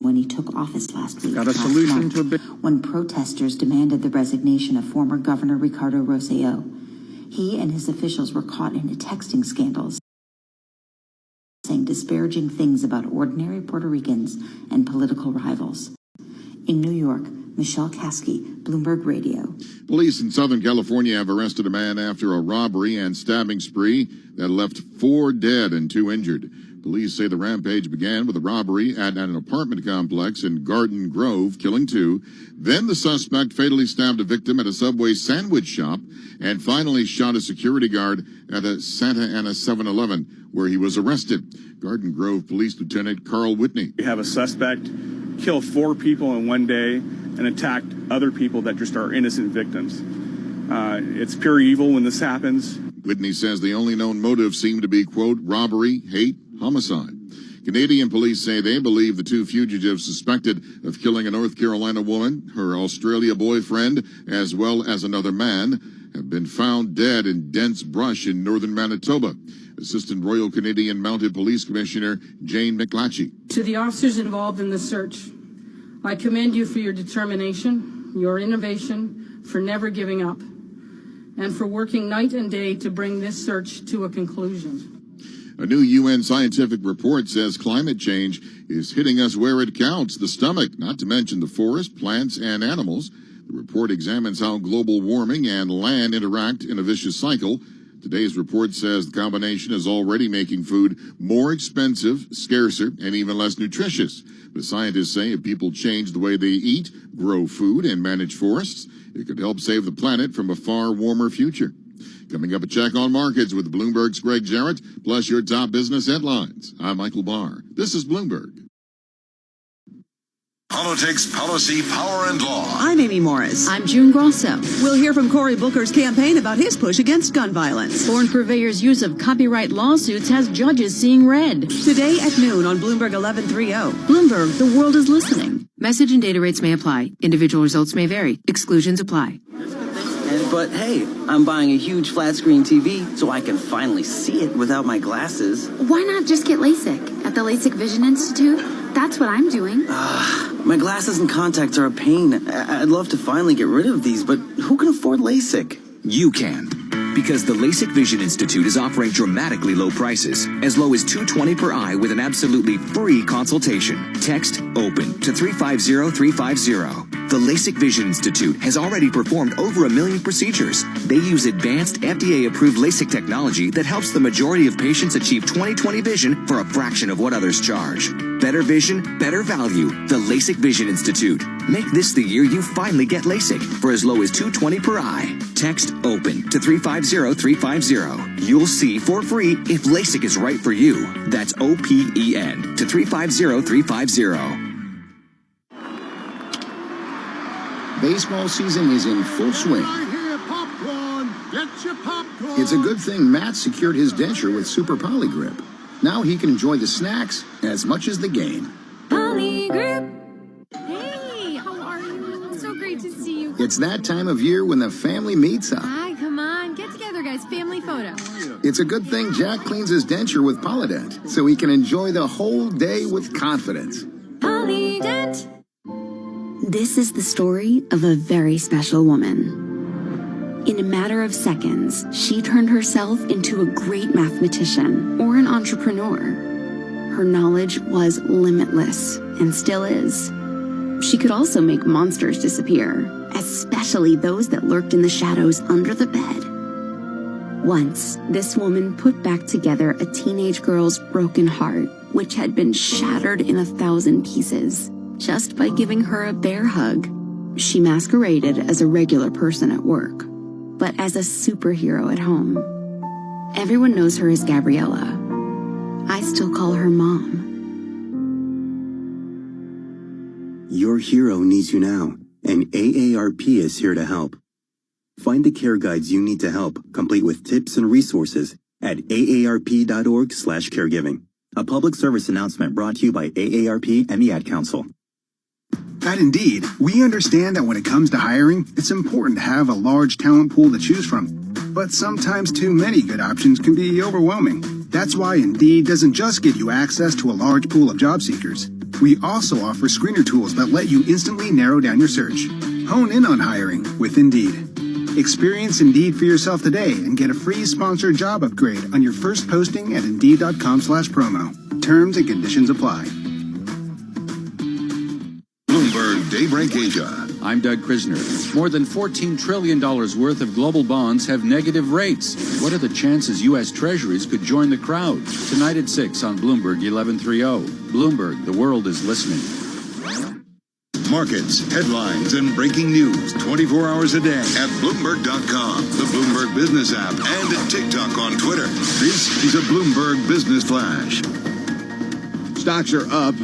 when he took office last week. Got a solution to a big... When protesters demanded the resignation of former Governor Ricardo Rosselló. He and his officials were caught in a texting scandal, saying disparaging things about ordinary Puerto Ricans and political rivals. In New York, Michelle Kasky, Bloomberg Radio. Police in Southern California have arrested a man after a robbery and stabbing spree that left 4 dead and 2 injured. Police say the rampage began with a robbery at an apartment complex in Garden Grove, killing 2. Then the suspect fatally stabbed a victim at a Subway sandwich shop and finally shot a security guard at a Santa Ana 7-Eleven, where he was arrested. Garden Grove Police Lieutenant Carl Whitney. We have a suspect kill 4 people in one day and attacked other people that just are innocent victims. It's pure evil when this happens. Whitney says the only known motive seemed to be, quote, robbery, hate, homicide. Canadian police say they believe the 2 fugitives suspected of killing a North Carolina woman, her Australia boyfriend, as well as another man, have been found dead in dense brush in northern Manitoba. Assistant Royal Canadian Mounted Police Commissioner Jane McLatchie. To the officers involved in the search, I commend you for your determination, your innovation, for never giving up, and for working night and day to bring this search to a conclusion. A new UN scientific report says climate change is hitting us where it counts, the stomach, not to mention the forest, plants, and animals. The report examines how global warming and land interact in a vicious cycle. Today's report says the combination is already making food more expensive, scarcer, and even less nutritious. But scientists say if people change the way they eat, grow food, and manage forests, it could help save the planet from a far warmer future. Coming up, a check on markets with Bloomberg's Greg Jarrett, plus your top business headlines. I'm Michael Barr. This is Bloomberg. Politics, policy, power, and law. I'm Amy Morris. I'm June Grosso. We'll hear from Cory Booker's campaign about his push against gun violence. Foreign purveyors' use of copyright lawsuits has judges seeing red. Today at noon on Bloomberg 1130. Bloomberg, the world is listening. Message and data rates may apply. Individual results may vary. Exclusions apply. But hey, I'm buying a huge flat screen TV so I can finally see it without my glasses. Why not just get LASIK at the LASIK Vision Institute? That's what I'm doing. My glasses and contacts are a pain. I'd love to finally get rid of these, but who can afford LASIK? You can. Because the LASIK Vision Institute is offering dramatically low prices, as low as $220 per eye with an absolutely free consultation. Text OPEN to 350350. The LASIK Vision Institute has already performed over 1 million procedures. They use advanced FDA-approved LASIK technology that helps the majority of patients achieve 20/20 vision for a fraction of what others charge. Better vision, better value. The LASIK Vision Institute. Make this the year you finally get LASIK for as low as $220 per eye. Text OPEN to 350350. You'll see for free if LASIK is right for you. That's OPEN to 350350. Baseball season is in full swing. It's a good thing Matt secured his denture with Super Poly Grip. Now he can enjoy the snacks as much as the game. Poly Grip. Hey, how are you? So great to see you. It's that time of year when the family meets up. Hi, come on. Get together, guys. Family photo. It's a good thing Jack cleans his denture with Polydent so he can enjoy the whole day with confidence. Polydent. This is the story of a very special woman. In a matter of seconds, she turned herself into a great mathematician or an entrepreneur. Her knowledge was limitless and still is. She could also make monsters disappear, especially those that lurked in the shadows under the bed. Once, this woman put back together a teenage girl's broken heart, which had been shattered in 1,000 pieces. Just by giving her a bear hug. She masqueraded as a regular person at work, but as a superhero at home. Everyone knows her as Gabriella. I still call her Mom. Your hero needs you now, and AARP is here to help. Find the care guides you need to help, complete with tips and resources at aarp.org/caregiving. A public service announcement brought to you by AARP and the Ad Council. At Indeed, we understand that when it comes to hiring, it's important to have a large talent pool to choose from. But sometimes too many good options can be overwhelming. That's why Indeed doesn't just give you access to a large pool of job seekers. We also offer screener tools that let you instantly narrow down your search. Hone in on hiring with Indeed. Experience Indeed for yourself today and get a free sponsored job upgrade on your first posting at Indeed.com/promo. Terms and conditions apply. Bloomberg Daybreak Asia. I'm Doug Krisner. More than $14 trillion worth of global bonds have negative rates. What are the chances U.S. Treasuries could join the crowd? Tonight at 6 on Bloomberg 1130. Bloomberg, the world is listening. Markets, headlines, and breaking news 24 hours a day at Bloomberg.com, the Bloomberg Business app, and TikTok on Twitter. This is a Bloomberg Business Flash. Stocks are up.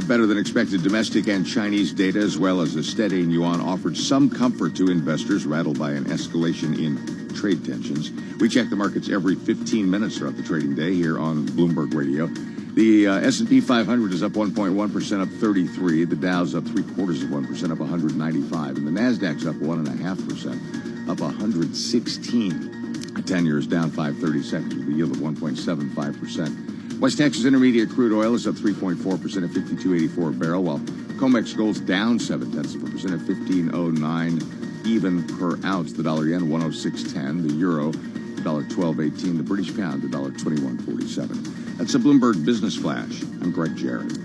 Better than expected domestic and Chinese data, as well as a steadying yuan, offered some comfort to investors rattled by an escalation in trade tensions. We check the markets every 15 minutes throughout the trading day here on Bloomberg Radio. The S&P 500 is up 1.1%, up 33. The Dow's up 0.75%, up 195. And the Nasdaq's up 1.5%, up 116. 10-year is down 5/32 with a yield of 1.75%. West Texas Intermediate crude oil is up 3.4% at 52.84 a barrel, while COMEX gold's down 0.7% at 15.09 even per ounce. The dollar yen 106.10, the euro $1.12.18, the British pound $1.21.47. That's a Bloomberg Business Flash. I'm Greg Jarrett.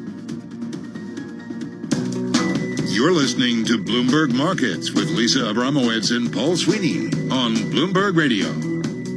You're listening to Bloomberg Markets with Lisa Abramowitz and Paul Sweeney on Bloomberg Radio.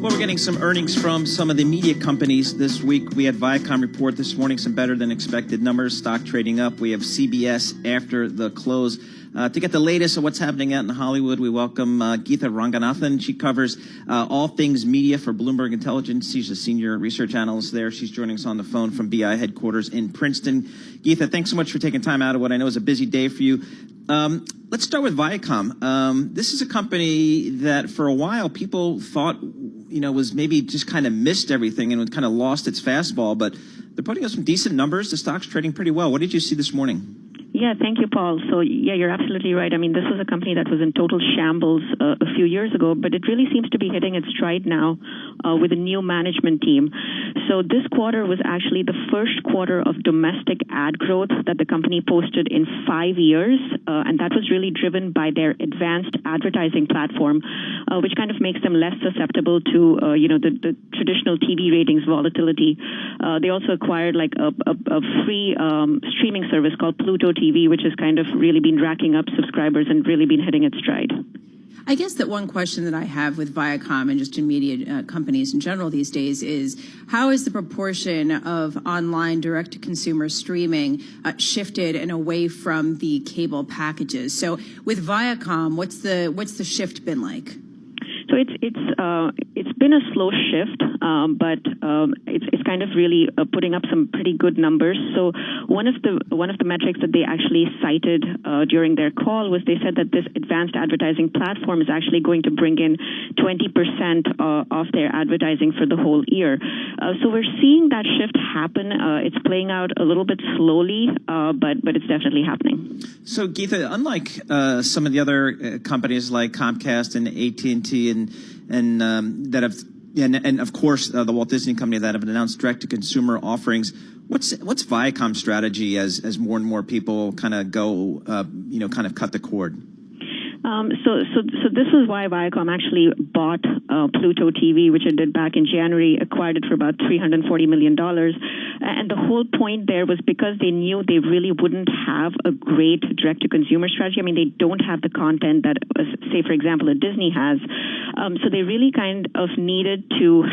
Well, we're getting some earnings from some of the media companies this week. We had Viacom report this morning, some better than expected numbers, stock trading up. We have CBS after the close. To get the latest of what's happening out in Hollywood, we welcome Geetha Ranganathan. She covers all things media for Bloomberg Intelligence. She's a senior research analyst there. She's joining us on the phone from BI headquarters in Princeton. Geetha, thanks so much for taking time out of what I know is a busy day for you. Let's start with Viacom. This is a company that for a while people thought, was maybe just kind of missed everything and kind of lost its fastball, but they're putting up some decent numbers. The stock's trading pretty well. What did you see this morning? Yeah, thank you, Paul. So, yeah, you're absolutely right. I mean, this was a company that was in total shambles a few years ago, but it really seems to be hitting its stride now with a new management team. So this quarter was actually the first quarter of domestic ad growth that the company posted in 5 years, and that was really driven by their advanced advertising platform, which kind of makes them less susceptible to, the traditional TV ratings volatility. They also acquired like a free streaming service called Pluto TV, which has kind of really been racking up subscribers and really been hitting its stride. I guess that one question that I have with Viacom and just in media companies in general these days is how is the proportion of online direct-to-consumer streaming shifted and away from the cable packages? So with Viacom, what's the shift been like? So it's been a slow shift, but it's kind of really putting up some pretty good numbers. So one of the metrics that they actually cited during their call was they said that this advanced advertising platform is actually going to bring in 20% of their advertising for the whole year. So we're seeing that shift happen. It's playing out a little bit slowly, but it's definitely happening. So Geetha, unlike some of the other companies like Comcast and AT&T and that have, and of course the Walt Disney Company that have announced direct-to-consumer offerings, what's Viacom's strategy as more and more people kind of go, kind of cut the cord? So this is why Viacom actually bought Pluto TV, which it did back in January, acquired it for about $340 million. And the whole point there was because they knew they really wouldn't have a great direct-to-consumer strategy. I mean, they don't have the content that, say, for example, a Disney has. So they really kind of needed to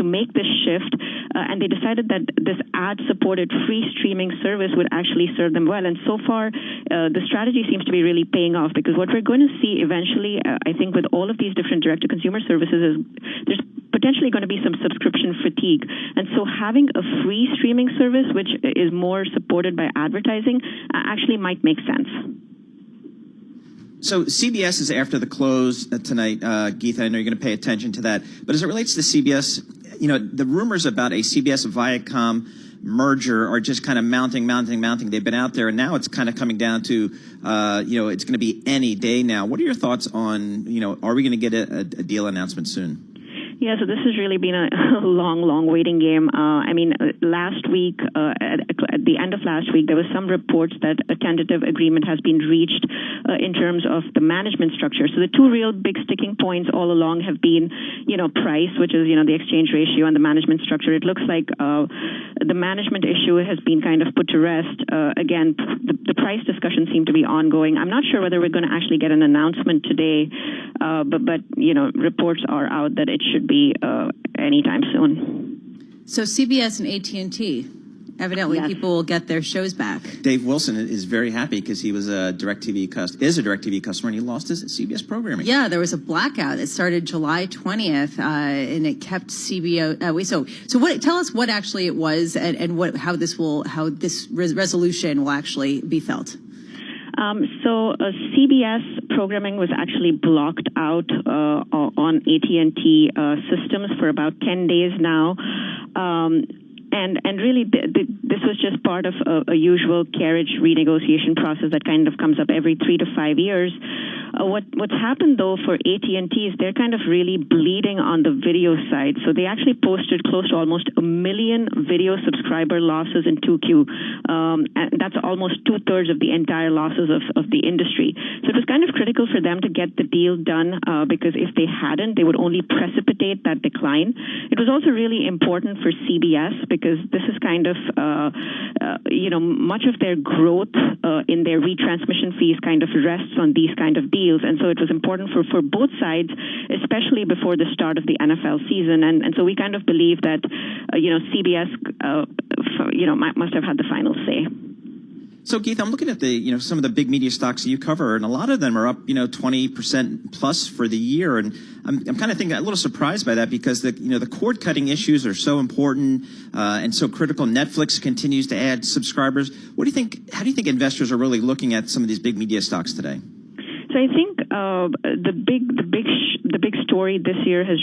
make this shift, and they decided that this ad-supported free streaming service would actually serve them well. And so far, the strategy seems to be really paying off, because what we're going to see eventually, I think, with all of these different direct-to-consumer services is there's potentially going to be some subscription fatigue. And so having a free streaming service, which is more supported by advertising, actually might make sense. So CBS is after the close tonight, Geetha. I know you're going to pay attention to that. But as it relates to CBS, the rumors about a CBS-Viacom merger are just kind of mounting. They've been out there, and now it's kind of coming down to, it's going to be any day now. What are your thoughts on, are we going to get a deal announcement soon? Yeah, so this has really been a long waiting game. Last week, at the end of last week, there was some reports that a tentative agreement has been reached in terms of the management structure. So the two real big sticking points all along have been, price, which is, the exchange ratio, and the management structure. It looks like the management issue has been kind of put to rest. Again, the price discussions seem to be ongoing. I'm not sure whether we're going to actually get an announcement today, but reports are out that it should be anytime soon. So CBS and AT&T, evidently Yes. people will get their shows back. Dave Wilson is very happy because he was a DirecTV customer, and he lost his CBS programming. Yeah, there was a blackout that started July 20th, and it kept CBS. Tell us what actually it was, and how this resolution will actually be felt. CBS programming was actually blocked out on AT&T systems for about 10 days now. And really, this was just part of a usual carriage renegotiation process that kind of comes up every 3 to 5 years. What's happened, though, for AT&T is they're kind of really bleeding on the video side. So they actually posted close to almost 1 million video subscriber losses in 2Q. And that's almost 2/3 of the entire losses of the industry. So it was kind of critical for them to get the deal done because if they hadn't, they would only precipitate that decline. It was also really important for CBS because this is kind of, much of their growth in their retransmission fees kind of rests on these kind of deals. And so it was important for both sides, especially before the start of the NFL season. And so we kind of believe that, CBS, must have had the final say. So, Keith, I'm looking at some of the big media stocks that you cover, and a lot of them are up, 20% plus for the year. And I'm kind of thinking a little surprised by that because the cord cutting issues are so important and so critical. Netflix continues to add subscribers. What do you think? How do you think investors are really looking at some of these big media stocks today? So I think the big story this year has